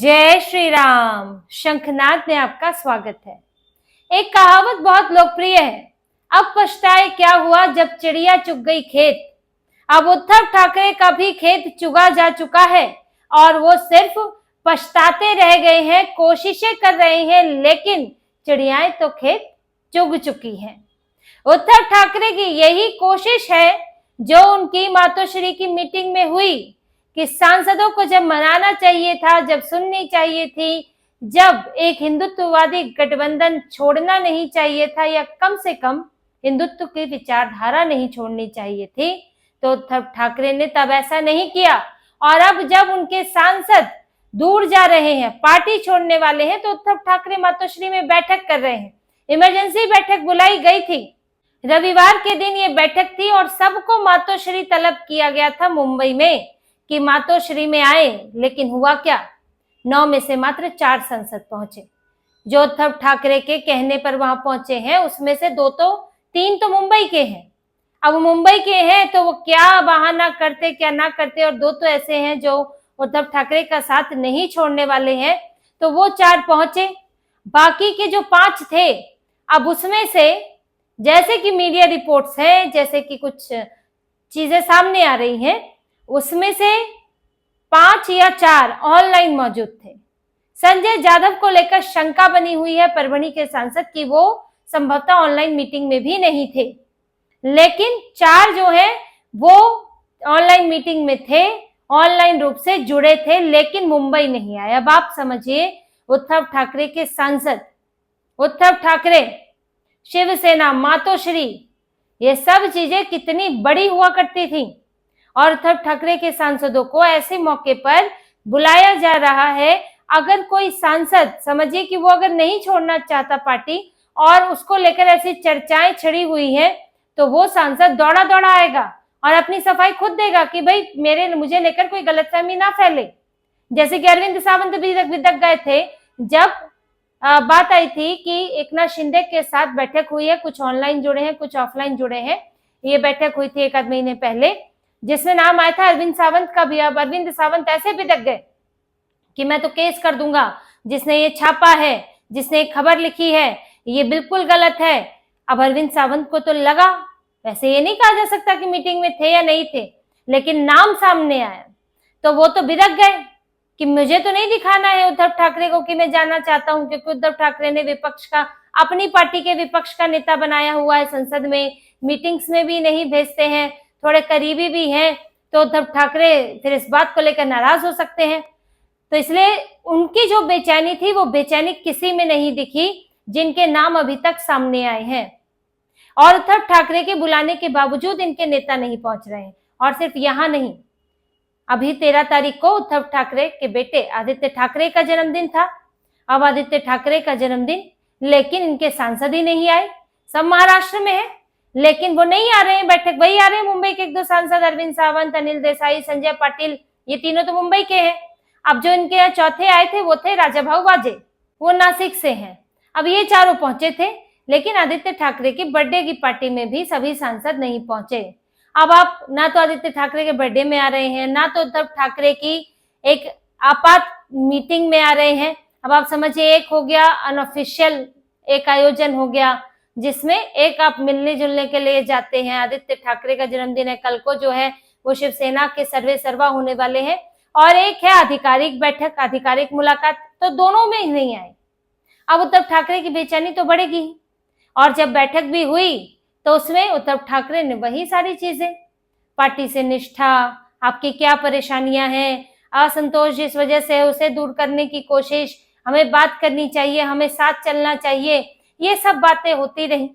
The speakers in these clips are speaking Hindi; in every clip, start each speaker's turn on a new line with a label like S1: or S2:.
S1: जय श्री राम। शंखनाद में आपका स्वागत है। एक कहावत बहुत लोकप्रिय है, अब पछताए क्या हुआ जब चिड़िया चुग गई खेत। अब उद्धव ठाकरे का भी खेत चुगा जा चुका है और वो सिर्फ पछताते रह गए हैं, कोशिशें कर रहे हैं, लेकिन चिड़ियाएं तो खेत चुग चुकी हैं। उद्धव ठाकरे की यही कोशिश है जो उनकी मातोश्री की मीटिंग में हुई कि सांसदों को जब मनाना चाहिए था, जब सुननी चाहिए थी, जब एक हिंदुत्ववादी गठबंधन छोड़ना नहीं चाहिए था या कम से कम हिंदुत्व की विचारधारा नहीं छोड़नी चाहिए थी, तो उद्धव ठाकरे ने तब ऐसा नहीं किया। और अब जब उनके सांसद दूर जा रहे हैं, पार्टी छोड़ने वाले हैं, तो उद्धव ठाकरे मातोश्री में बैठक कर रहे हैं। इमरजेंसी बैठक बुलाई गई थी, रविवार के दिन ये बैठक थी और सबको मातोश्री तलब किया गया था मुंबई में कि मातोश्री में आए। लेकिन हुआ क्या, 9 में से मात्र 4 सांसद पहुंचे जो उद्धव ठाकरे के कहने पर वहां पहुंचे हैं। उसमें से 3 तो मुंबई के हैं। अब मुंबई के हैं तो वो क्या बहाना करते क्या ना करते, और 2 तो ऐसे हैं जो उद्धव ठाकरे का साथ नहीं छोड़ने वाले हैं, तो वो 4 पहुंचे। बाकी के जो 5 थे, अब उसमें से जैसे कि मीडिया रिपोर्ट्स है, जैसे कि कुछ चीजें सामने आ रही हैं, उसमें से 5 या 4 ऑनलाइन मौजूद थे। संजय यादव को लेकर शंका बनी हुई है परभणी के सांसद की वो संभवतः ऑनलाइन मीटिंग में भी नहीं थे, लेकिन 4 जो है वो ऑनलाइन मीटिंग में थे, ऑनलाइन रूप से जुड़े थे, लेकिन मुंबई नहीं आए। अब आप समझिए, उद्धव ठाकरे के सांसद, उद्धव ठाकरे, शिवसेना, मातोश्री, ये सब चीजें कितनी बड़ी हुआ करती थी। और उद्धव ठाकरे के सांसदों को ऐसे मौके पर बुलाया जा रहा है। अगर कोई सांसद, समझिए कि वो अगर नहीं छोड़ना चाहता पार्टी और उसको लेकर ऐसी चर्चाएं छिड़ी हुई हैं, तो वो सांसद दौड़ा दौड़ा आएगा और अपनी सफाई खुद देगा कि भाई मुझे लेकर कोई गलतफहमी ना फैले। जैसे कि अरविंद सावंत भी बिदक गए थे जब बात आई थी कि एकनाथ शिंदे के साथ बैठक हुई है, कुछ ऑनलाइन जुड़े हैं, कुछ ऑफलाइन जुड़े हैं। ये बैठक हुई थी 1 आध महीने पहले, जिसमें नाम आया था अरविंद सावंत का भी। अब अरविंद सावंत ऐसे बिदक गए कि मैं तो केस कर दूंगा, जिसने ये छापा है, जिसने एक खबर लिखी है, ये बिल्कुल गलत है। अब अरविंद सावंत को तो लगा, वैसे ये नहीं कहा जा सकता कि मीटिंग में थे या नहीं थे, लेकिन नाम सामने आया तो वो तो बिदक गए कि मुझे तो नहीं दिखाना है उद्धव ठाकरे को कि मैं जाना चाहता हूं, क्योंकि उद्धव ठाकरे ने विपक्ष का, अपनी पार्टी के विपक्ष का नेता बनाया हुआ है। संसद में मीटिंग्स में भी नहीं भेजते हैं, थोड़े करीबी भी हैं, तो उद्धव ठाकरे फिर इस बात को लेकर नाराज हो सकते हैं। तो इसलिए उनकी जो बेचैनी थी, वो बेचैनी किसी में नहीं दिखी जिनके नाम अभी तक सामने आए हैं। और उद्धव ठाकरे के बुलाने के बावजूद इनके नेता नहीं पहुंच रहे हैं। और सिर्फ यहां नहीं, अभी 13 तारीख को उद्धव ठाकरे के बेटे आदित्य ठाकरे का जन्मदिन था। अब आदित्य ठाकरे का जन्मदिन, लेकिन इनके सांसद ही नहीं आए। सब महाराष्ट्र में है, लेकिन वो नहीं आ रहे हैं बैठक। वही आ रहे हैं मुंबई के 1-2 सांसद, अरविंद सावंत, अनिल देसाई, संजय पाटिल, ये तीनों तो मुंबई के हैं। अब जो इनके यहाँ चौथे आए थे वो थे राजाभाऊ वाजे, वो नासिक से हैं। अब ये चारों पहुंचे थे, लेकिन आदित्य ठाकरे की बर्थडे की पार्टी में भी सभी सांसद नहीं पहुंचे। अब आप ना तो आदित्य ठाकरे के बर्थडे में आ रहे हैं, ना तो उद्धव ठाकरे की एक आपात मीटिंग में आ रहे हैं। अब आप समझिए, एक हो गया अनऑफिशियल, एक आयोजन हो गया जिसमें एक आप मिलने जुलने के लिए जाते हैं। आदित्य ठाकरे का जन्मदिन है, कल को जो है वो शिवसेना के सर्वे सर्वा होने वाले हैं, और एक है आधिकारिक बैठक, आधिकारिक मुलाकात, तो दोनों में ही नहीं आए। अब उद्धव ठाकरे की बेचैनी तो बढ़ेगी। और जब बैठक भी हुई तो उसमें उद्धव ठाकरे ने वही सारी चीजें, पार्टी से निष्ठा, आपकी क्या परेशानियां हैं, असंतोष जिस वजह से है उसे दूर करने की कोशिश, हमें बात करनी चाहिए, हमें साथ चलना चाहिए, ये सब बातें होती रही।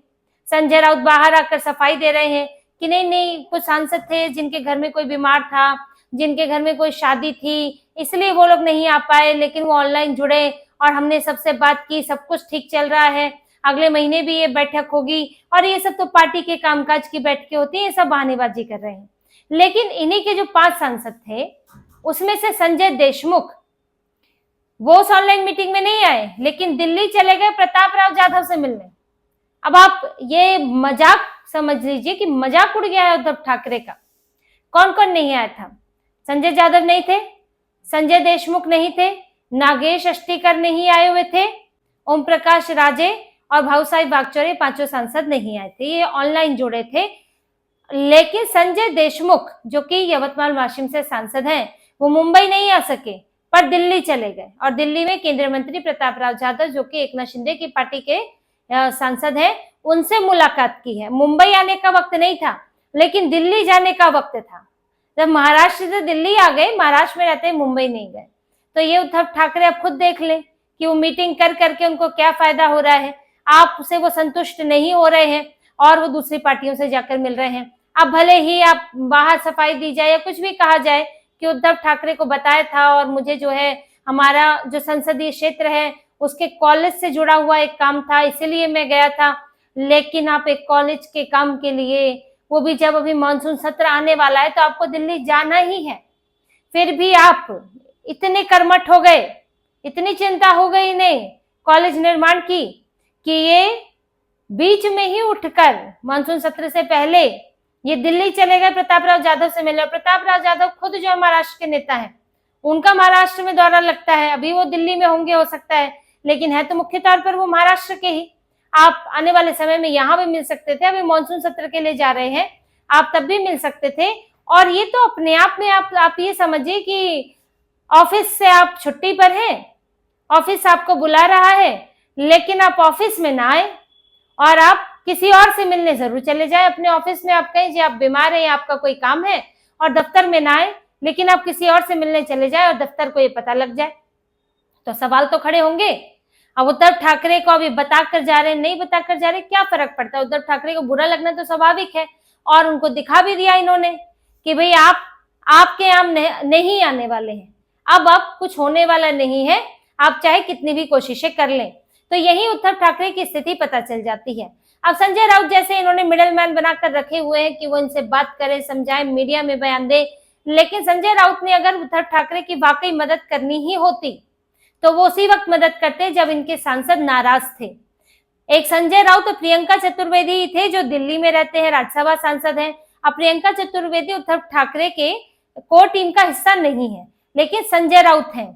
S1: संजय राउत बाहर आकर सफाई दे रहे हैं कि नहीं, कुछ सांसद थे जिनके घर में कोई बीमार था, जिनके घर में कोई शादी थी, इसलिए वो लोग नहीं आ पाए, लेकिन वो ऑनलाइन जुड़े और हमने सबसे बात की, सब कुछ ठीक चल रहा है, अगले महीने भी ये बैठक होगी। और ये सब तो पार्टी के कामकाज की बैठकें होती हैं, ये सब बहानेबाजी कर रहे हैं। लेकिन इन्हीं के जो 5 सांसद थे, उसमें से संजय देशमुख, वो उस ऑनलाइन मीटिंग में नहीं आए, लेकिन दिल्ली चले गए प्रताप राव जाधव से मिलने। अब आप ये मजाक समझ लीजिए कि मजाक उड़ गया है उद्धव ठाकरे का। कौन कौन नहीं आया था? संजय यादव नहीं थे, संजय देशमुख नहीं थे, नागेश अष्टीकर नहीं आए हुए थे, ओम प्रकाश राजे और भाऊसाहेब वागचौरे पांचों सांसद नहीं आए थे, ये ऑनलाइन जुड़े थे। लेकिन संजय देशमुख जो कि यवतमाल वाशिम से सांसद हैं, वो मुंबई नहीं आ सके पर दिल्ली चले गए और दिल्ली में केंद्रीय मंत्री प्रताप राव जाधव जो कि एकनाथ शिंदे की पार्टी के सांसद हैं, उनसे मुलाकात की है। मुंबई आने का वक्त नहीं था, लेकिन दिल्ली जाने का वक्त था। जब महाराष्ट्र से दिल्ली आ गए, महाराष्ट्र में रहते मुंबई नहीं गए। तो ये उद्धव ठाकरे अब खुद देख लें कि वो मीटिंग कर करके उनको क्या फायदा हो रहा है। आपसे वो संतुष्ट नहीं हो रहे हैं और वो दूसरी पार्टियों से जाकर मिल रहे हैं। अब भले ही आप बाहर सफाई दी जाए या कुछ भी कहा जाए कि उद्धव ठाकरे को बताया था और मुझे जो है हमारा जो संसदीय क्षेत्र है उसके कॉलेज से जुड़ा हुआ एक काम था, इसीलिए मैं गया था। लेकिन आप एक कॉलेज के काम के लिए, वो भी जब अभी मानसून सत्र आने वाला है, तो आपको दिल्ली जाना ही है। फिर भी आप इतने कर्मठ हो गए, इतनी चिंता हो गई इन्हें कॉलेज निर्माण की कि ये बीच में ही उठकर मानसून सत्र से पहले ये दिल्ली चले गए प्रताप राव जाधव से मिले। प्रताप राव जाधव खुद जो महाराष्ट्र के नेता हैं, उनका महाराष्ट्र में दौरा लगता है। अभी वो दिल्ली में होंगे हो सकता है, लेकिन है तो मुख्य तौर पर वो महाराष्ट्र के ही। आप आने वाले समय में यहाँ भी मिल सकते थे, अभी मानसून सत्र के लिए जा रहे हैं, आप तब भी मिल सकते थे। और ये तो अपने आप में आप ये समझिए कि ऑफिस से आप छुट्टी पर हैं, ऑफिस आपको बुला रहा है, लेकिन आप ऑफिस में ना आए और आप किसी और से मिलने जरूर चले जाए। अपने ऑफिस में आप कहें जी आप बीमार हैं, आपका कोई काम है, और दफ्तर में ना आए, लेकिन आप किसी और से मिलने चले जाए और दफ्तर को ये पता लग जाए, तो सवाल तो खड़े होंगे। अब उद्धव ठाकरे को अभी बताकर जा रहे, नहीं बताकर जा रहे, क्या फर्क पड़ता है। उद्धव ठाकरे को बुरा लगना तो स्वाभाविक है, और उनको दिखा भी दिया इन्होंने कि भाई आपके यहाँ नहीं आने वाले हैं, अब कुछ होने वाला नहीं है, आप चाहे कितनी भी कोशिशें कर लें। तो यही उद्धव ठाकरे की स्थिति पता चल जाती है। अब संजय राउत जैसे इन्होंने मिडल मैन बनाकर रखे हुए हैं कि वो इनसे बात करें, समझाएं, मीडिया में बयान दे। लेकिन संजय राउत ने अगर उद्धव ठाकरे की वाकई मदद करनी ही होती तो वो उसी वक्त मदद करते जब इनके सांसद नाराज थे। एक संजय राउत और प्रियंका चतुर्वेदी थे जो दिल्ली में रहते हैं, राज्यसभा सांसद हैं। अब प्रियंका चतुर्वेदी उद्धव ठाकरे के कोर टीम का हिस्सा नहीं है, लेकिन संजय राउत हैं,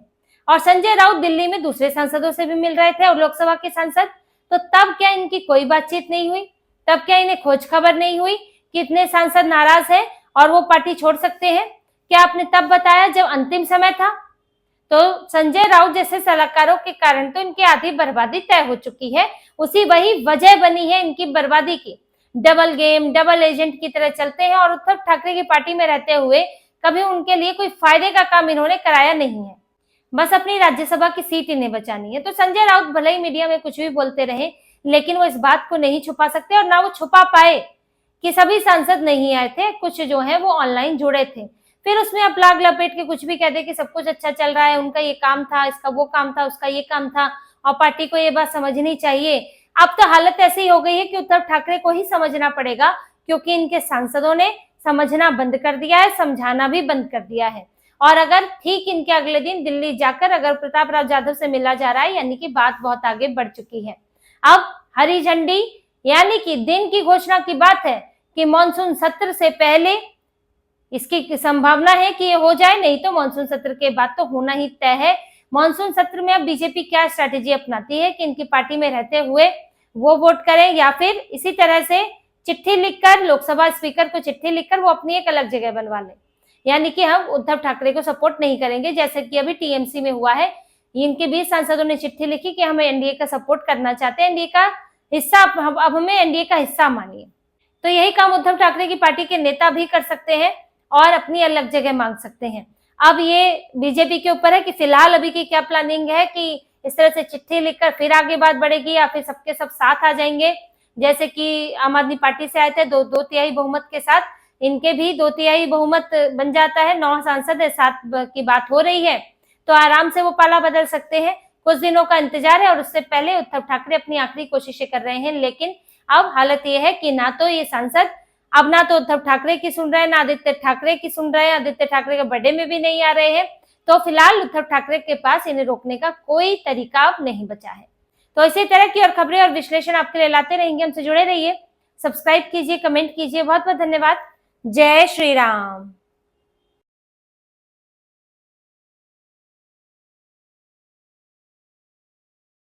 S1: और संजय राउत दिल्ली में दूसरे सांसदों से भी मिल रहे थे और लोकसभा के सांसद। तो तब क्या इनकी कोई बातचीत नहीं हुई? तब क्या इन्हें खोज खबर नहीं हुई कि इतने सांसद नाराज हैं और वो पार्टी छोड़ सकते हैं? क्या आपने तब बताया जब अंतिम समय था? तो संजय राउत जैसे सलाहकारों के कारण तो इनकी आधी बर्बादी तय हो चुकी है। वही वजह बनी है इनकी बर्बादी की। डबल गेम, डबल एजेंट की तरह चलते हैं और उद्धव ठाकरे की पार्टी में रहते हुए कभी उनके लिए कोई फायदे का काम इन्होंने कराया नहीं है। बस अपनी राज्यसभा की सीट इन्हें बचानी है। तो संजय राउत भले ही मीडिया में कुछ भी बोलते रहे, लेकिन वो इस बात को नहीं छुपा सकते और ना वो छुपा पाए कि सभी सांसद नहीं आए थे, कुछ जो है वो ऑनलाइन जुड़े थे। फिर उसमें आप लाग लपेट के कुछ भी कहते कि सब कुछ अच्छा चल रहा है, उनका ये काम था, इसका वो काम था, उसका ये काम था, और पार्टी को ये बात समझनी चाहिए। अब तो हालत ऐसी हो गई है कि उद्धव ठाकरे को ही समझना पड़ेगा, क्योंकि इनके सांसदों ने समझना बंद कर दिया है, समझाना भी बंद कर दिया है। और अगर ठीक इनके अगले दिन दिल्ली जाकर अगर प्रताप राव जाधव से मिला जा रहा है, यानी कि बात बहुत आगे बढ़ चुकी है। अब हरी झंडी यानी कि दिन की घोषणा की बात है कि मानसून सत्र से पहले इसकी संभावना है कि ये हो जाए, नहीं तो मानसून सत्र के बाद तो होना ही तय है। मानसून सत्र में अब बीजेपी क्या स्ट्रैटेजी अपनाती है कि इनकी पार्टी में रहते हुए वो वोट करें, या फिर इसी तरह से चिट्ठी लिखकर, लोकसभा स्पीकर को चिट्ठी लिखकर वो अपनी एक अलग जगह बनवा लें, यानी कि हम उद्धव ठाकरे को सपोर्ट नहीं करेंगे, जैसे कि अभी टीएमसी में हुआ है। इनके 20 सांसदों ने चिट्ठी लिखी कि हमें एनडीए का सपोर्ट करना चाहते हैं, एनडीए का हिस्सा, अब हमें एनडीए का हिस्सा मानिए। तो यही काम उद्धव ठाकरे की पार्टी के नेता भी कर सकते हैं और अपनी अलग जगह मांग सकते हैं। अब ये बीजेपी के ऊपर है कि फिलहाल अभी की क्या प्लानिंग है, कि इस तरह से चिट्ठी लिखकर फिर आगे बात बढ़ेगी या फिर सबके सब साथ आ जाएंगे, जैसे कि आम आदमी पार्टी से आए थे दो तिहाई बहुमत के साथ, इनके भी 2 तिहाई बहुमत बन जाता है, 9 सांसद है, 7 की बात हो रही है, तो आराम से वो पाला बदल सकते हैं। कुछ दिनों का इंतजार है और उससे पहले उद्धव ठाकरे अपनी आखिरी कोशिशें कर रहे हैं। लेकिन अब हालत ये है कि ना तो ये सांसद अब ना तो उद्धव ठाकरे की सुन रहे हैं, ना आदित्य ठाकरे की सुन रहे हैं, आदित्य ठाकरे के बर्थडे में भी नहीं आ रहे हैं। तो फिलहाल उद्धव ठाकरे के पास इन्हें रोकने का कोई तरीका अब नहीं बचा है। तो इसी तरह की और खबरें और विश्लेषण आपके लिए लाते रहेंगे, हमसे जुड़े रहिए, सब्सक्राइब कीजिए, कमेंट कीजिए। बहुत बहुत धन्यवाद। जय श्री राम।